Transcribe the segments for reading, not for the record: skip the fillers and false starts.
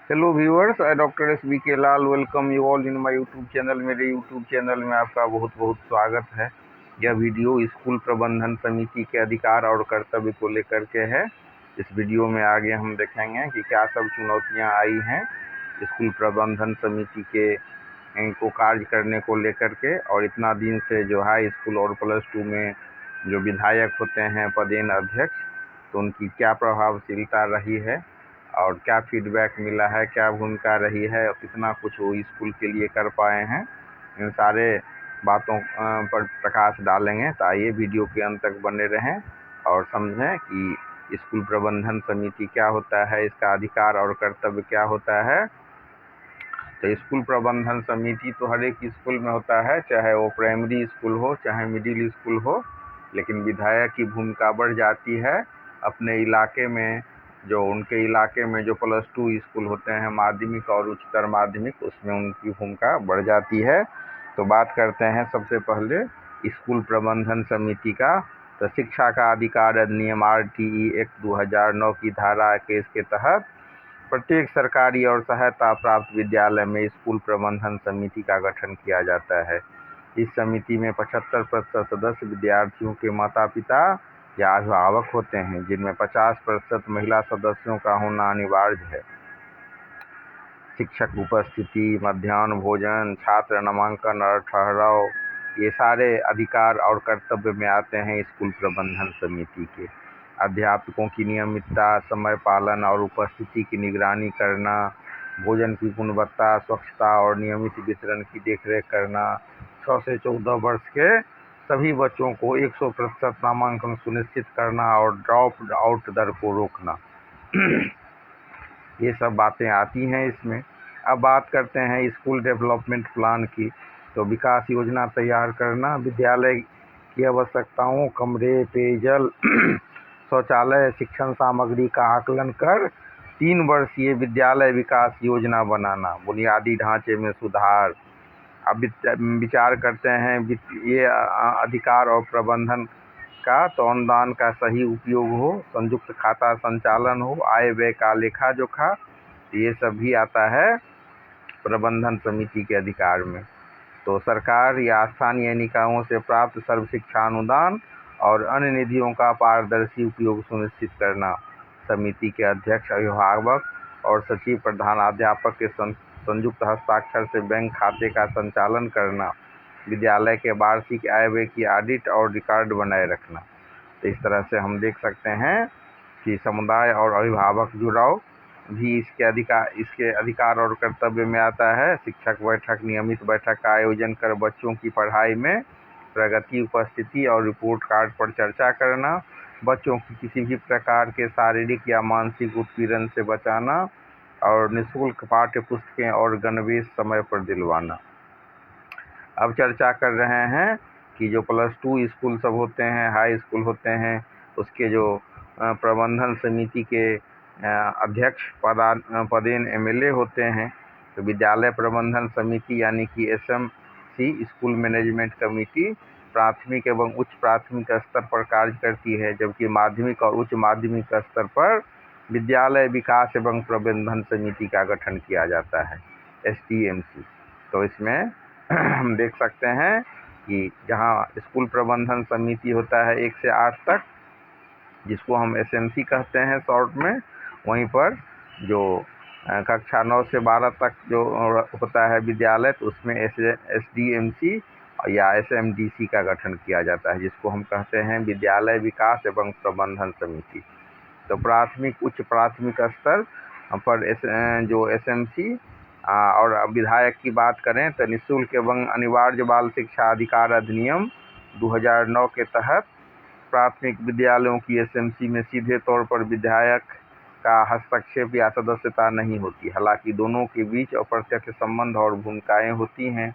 Hello viewers, I doctor S B K Lal welcome you all in my YouTube channel. मेरे YouTube channel में आपका बहुत बहुत स्वागत है। यह वीडियो स्कूल प्रबंधन समिति के अधिकार और कर्तव्य को लेकर के है। इस वीडियो में आगे हम देखेंगे कि क्या सब चुनौतियां आई हैं स्कूल प्रबंधन समिति के को कार्य करने को लेकर के, और इतना दिन से जो हाई स्कूल और +2 में जो विधायक होते हैं पदेन अध्यक्ष, तो उनकी क्या प्रभावशीलता रही है और क्या फीडबैक मिला है, क्या भूमिका रही है और कितना कुछ वो स्कूल के लिए कर पाए हैं। इन सारे बातों पर प्रकाश डालेंगे। तो आइए वीडियो के अंत तक बने रहें और समझें कि स्कूल प्रबंधन समिति क्या होता है, इसका अधिकार और कर्तव्य क्या होता है। तो स्कूल प्रबंधन समिति तो हर एक स्कूल में होता है, चाहे वो प्राइमरी स्कूल हो चाहे मिडिल स्कूल हो, लेकिन विधायक की भूमिका बढ़ जाती है अपने इलाके में। जो उनके इलाके में जो +2 स्कूल होते हैं, माध्यमिक और उच्चतर माध्यमिक, उसमें उनकी भूमिका बढ़ जाती है। तो बात करते हैं सबसे पहले स्कूल प्रबंधन समिति का। तो शिक्षा का अधिकार अधिनियम RTE एक्ट 2009 की धारा 21 के तहत प्रत्येक सरकारी और सहायता प्राप्त विद्यालय में स्कूल प्रबंधन समिति का गठन किया जाता है। इस समिति में 75% सदस्य विद्यार्थियों के माता पिता या अभिभावक होते हैं, जिनमें 50% महिला सदस्यों का होना अनिवार्य है। शिक्षक उपस्थिति, मध्याह्न भोजन, छात्र नामांकन और ठहराव, ये सारे अधिकार और कर्तव्य में आते हैं स्कूल प्रबंधन समिति के। अध्यापकों की नियमितता, समय पालन और उपस्थिति की निगरानी करना, भोजन की गुणवत्ता, स्वच्छता और नियमित वितरण की देखरेख करना, 6 से 14 वर्ष के सभी बच्चों को 100% नामांकन सुनिश्चित करना और ड्रॉप आउट दर को रोकना, ये सब बातें आती हैं इसमें। अब बात करते हैं स्कूल डेवलपमेंट प्लान की। तो विकास योजना तैयार करना, विद्यालय की आवश्यकताओं, कमरे, पेयजल, शौचालय, शिक्षण सामग्री का आकलन कर 3 वर्षीय विद्यालय विकास योजना बनाना, बुनियादी ढांचे में सुधार। अब विचार करते हैं ये अधिकार और प्रबंधन का। तो अनुदान का सही उपयोग हो, संयुक्त खाता संचालन हो, आय व्यय का लेखा जोखा, ये सब भी आता है प्रबंधन समिति के अधिकार में। तो सरकार या स्थानीय निकायों से प्राप्त सर्व शिक्षा अनुदान और अन्य निधियों का पारदर्शी उपयोग सुनिश्चित करना। समिति के अध्यक्ष, अभिभावक और सचिव प्रधानाध्यापक के संयुक्त हस्ताक्षर से बैंक खाते का संचालन करना। विद्यालय के वार्षिक आय व्यय की ऑडिट और रिकॉर्ड बनाए रखना। तो इस तरह से हम देख सकते हैं कि समुदाय और अभिभावक जुड़ाव भी इसके अधिकार और कर्तव्य में आता है। शिक्षक बैठक, नियमित बैठक का आयोजन कर बच्चों की पढ़ाई में प्रगति, उपस्थिति और रिपोर्ट कार्ड पर चर्चा करना। बच्चों की किसी भी प्रकार के शारीरिक या मानसिक उत्पीड़न से बचाना और निःशुल्क पाठ्य पुस्तकें और गणवेश समय पर दिलवाना। अब चर्चा कर रहे हैं कि जो +2 स्कूल सब होते हैं, हाई स्कूल होते हैं, उसके जो प्रबंधन समिति के अध्यक्ष पदेन MLA होते हैं। तो विद्यालय प्रबंधन समिति यानी कि SMC, स्कूल मैनेजमेंट कमेटी, प्राथमिक एवं उच्च प्राथमिक स्तर पर कार्य करती है, जबकि माध्यमिक और उच्च माध्यमिक स्तर पर विद्यालय विकास एवं प्रबंधन समिति का गठन किया जाता है, STMC। तो इसमें हम देख सकते हैं कि जहाँ स्कूल प्रबंधन समिति होता है 1 से 8 तक, जिसको हम SMC कहते हैं शॉर्ट में, वहीं पर जो कक्षा 9 से 12 तक जो होता है विद्यालय, तो उसमें SDMC या SMDC का गठन किया जाता है, जिसको हम कहते हैं विद्यालय विकास एवं प्रबंधन समिति। तो प्राथमिक उच्च प्राथमिक स्तर पर जो SMC और विधायक की बात करें तो निःशुल्क एवं अनिवार्य बाल शिक्षा अधिकार अधिनियम 2009 के तहत प्राथमिक विद्यालयों की SMC में सीधे तौर पर विधायक का हस्तक्षेप या सदस्यता नहीं होती। हालांकि दोनों के बीच अप्रत्यक्ष संबंध और भूमिकाएं होती हैं।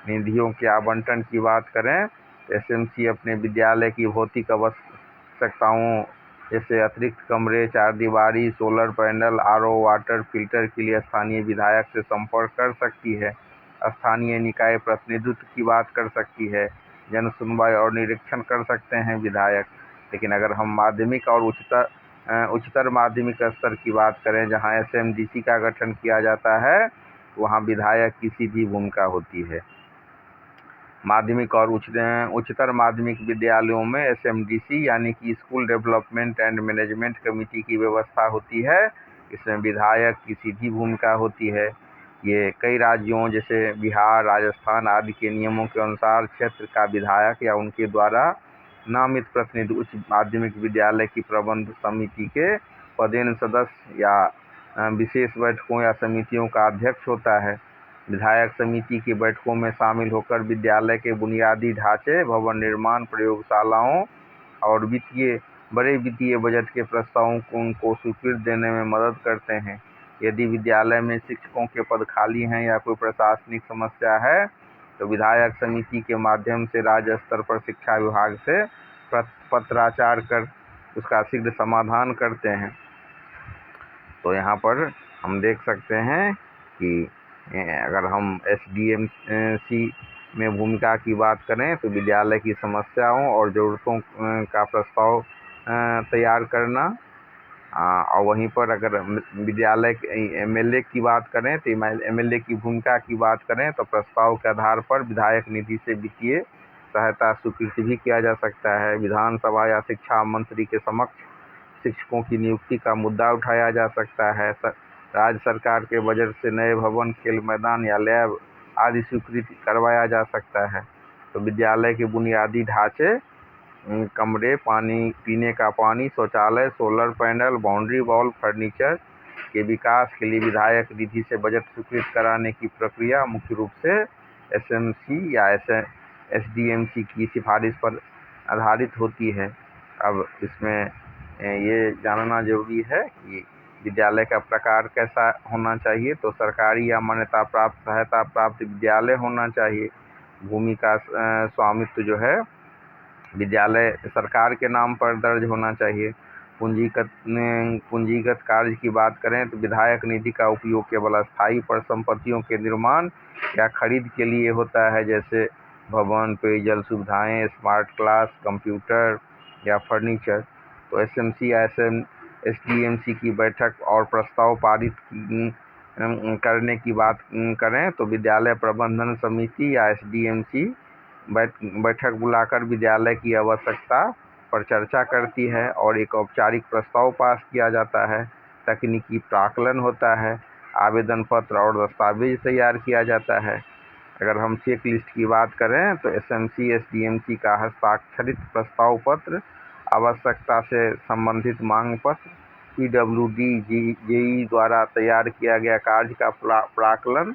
निधियों के आवंटन की बात करें तो SMC अपने विद्यालय की भौतिक आवश्यकताओं जैसे अतिरिक्त कमरे, 4 दीवारी, solar panel, RO water filter के लिए स्थानीय विधायक से संपर्क कर सकती है। स्थानीय निकाय प्रतिनिधित्व की बात कर सकती है, जन सुनवाई और निरीक्षण कर सकते हैं विधायक। लेकिन अगर हम माध्यमिक और उच्चतर उच्चतर माध्यमिक स्तर की बात करें, जहां एसएमडीसी का गठन किया जाता है, वहां विधायक की सीधी भूमिका होती है। माध्यमिक और उच्चतर माध्यमिक विद्यालयों में एसएमडीसी यानी कि school development and management committee की व्यवस्था होती है। इसमें विधायक की सीधी भूमिका होती है। ये कई राज्यों जैसे बिहार, राजस्थान आदि के नियमों के अनुसार क्षेत्र का विधायक या उनके द्वारा नामित प्रतिनिधि उच्च माध्यमिक विद्यालय की प्रबंध समिति के पदेन सदस्य या विशेष बैठकों या समितियों का अध्यक्ष होता है। विधायक समिति की बैठकों में शामिल होकर विद्यालय के बुनियादी ढांचे, भवन निर्माण, प्रयोगशालाओं और बड़े वित्तीय बजट के प्रस्तावों को स्वीकृति देने में मदद करते हैं। यदि विद्यालय में शिक्षकों के पद खाली हैं या कोई प्रशासनिक समस्या है, तो विधायक समिति के माध्यम से राज्य स्तर पर शिक्षा विभाग से पत्राचार कर उसका शीघ्र समाधान करते हैं। तो यहाँ पर हम देख सकते हैं कि अगर हम एसडीएमसी में भूमिका की बात करें तो विद्यालय की समस्याओं और ज़रूरतों का प्रस्ताव तैयार करना, और वहीं पर अगर विद्यालय एमएलए की बात करें तो एमएलए की भूमिका की बात करें तो प्रस्ताव के आधार पर विधायक निधि से वित्तीय सहायता स्वीकृति भी किया जा सकता है। विधानसभा या शिक्षा मंत्री के समक्ष शिक्षकों की नियुक्ति का मुद्दा उठाया जा सकता है। राज्य सरकार के बजट से नए भवन, खेल मैदान या लैब आदि स्वीकृति करवाया जा सकता है। तो विद्यालय के बुनियादी ढांचे, कमरे, पानी, पीने का पानी, शौचालय, solar panel, boundary wall, furniture के विकास के लिए विधायक निधि से बजट स्वीकृत कराने की प्रक्रिया मुख्य रूप से एसएमसी या एसडीएमसी की सिफारिश पर आधारित होती है। अब इसमें ये जानना जरूरी है कि विद्यालय का प्रकार कैसा होना चाहिए। तो सरकारी या मान्यता प्राप्त सहायता प्राप्त विद्यालय होना चाहिए। भूमि का स्वामित्व जो है विद्यालय सरकार के नाम पर दर्ज होना चाहिए। पूंजीगत कार्य की बात करें तो विधायक निधि का उपयोग केवल अस्थायी परिसंपत्तियों के निर्माण या खरीद के लिए होता है, जैसे भवन, पेयजल सुविधाएं, स्मार्ट क्लास, कंप्यूटर या फर्नीचर। तो एसएमसी या एसडीएमसी की बैठक और प्रस्ताव पारित करने की बात करें तो विद्यालय प्रबंधन समिति या एसडीएमसी बैठक बुलाकर विद्यालय की आवश्यकता पर चर्चा करती है और एक औपचारिक प्रस्ताव पास किया जाता है। तकनीकी प्राक्कलन होता है, आवेदन पत्र और दस्तावेज तैयार किया जाता है। अगर हम चेक लिस्ट की बात करें तो एसएमसी एसडीएमसी का हस्ताक्षरित प्रस्ताव पत्र, आवश्यकता से संबंधित मांग पत्र, पीडब्ल्यूडी जेई द्वारा तैयार किया गया कार्य का प्राक्कलन,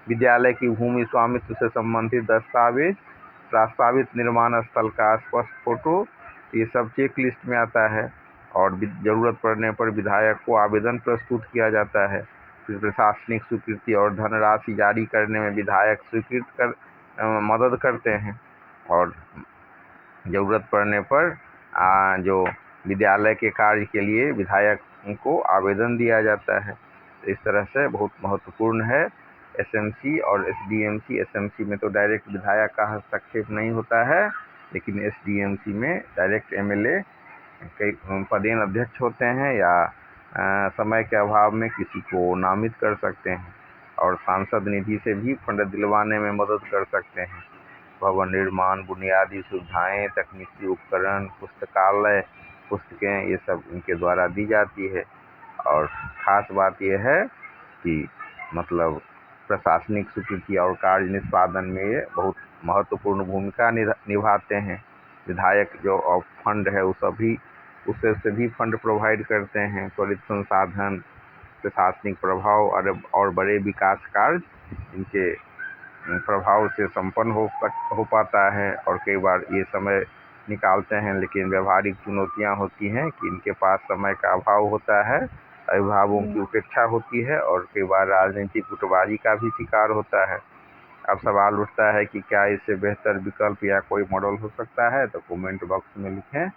विद्यालय की भूमि स्वामित्व से संबंधित दस्तावेज, प्रस्तावित निर्माण स्थल का स्पष्ट फोटो, ये सब चेक लिस्ट में आता है। और जरूरत पड़ने पर विधायक को आवेदन प्रस्तुत किया जाता है। फिर प्रशासनिक स्वीकृति और धनराशि जारी करने में विधायक मदद करते हैं और ज़रूरत पड़ने पर जो विद्यालय के कार्य के लिए विधायक को आवेदन दिया जाता है। तो इस तरह से बहुत महत्वपूर्ण है एसएमसी और एसडीएमसी। एसएमसी में तो डायरेक्ट विधायक का हस्तक्षेप नहीं होता है, लेकिन एसडीएमसी में डायरेक्ट एमएलए कई पदेन अध्यक्ष होते हैं या समय के अभाव में किसी को नामित कर सकते हैं और सांसद निधि से भी फंड दिलवाने में मदद कर सकते हैं। भवन निर्माण, बुनियादी सुविधाएं, तकनीकी उपकरण, पुस्तकालय, पुस्तकें, ये सब इनके द्वारा दी जाती है। और ख़ास बात यह है कि मतलब प्रशासनिक स्वीकृति और कार्य निष्पादन में ये बहुत महत्वपूर्ण भूमिका निभाते हैं। विधायक जो फंड है उससे भी फंड प्रोवाइड करते हैं। त्वरित संसाधन, प्रशासनिक प्रभाव और बड़े विकास कार्य इनके प्रभाव से संपन्न हो पाता है। और कई बार ये समय निकालते हैं, लेकिन व्यवहारिक चुनौतियां होती हैं कि इनके पास समय का अभाव होता है, अभिभावकों की उपेक्षा होती है और कई बार राजनीतिक गुटबाजी का भी शिकार होता है। अब सवाल उठता है कि क्या इससे बेहतर विकल्प या कोई मॉडल हो सकता है? तो कमेंट बॉक्स में लिखें।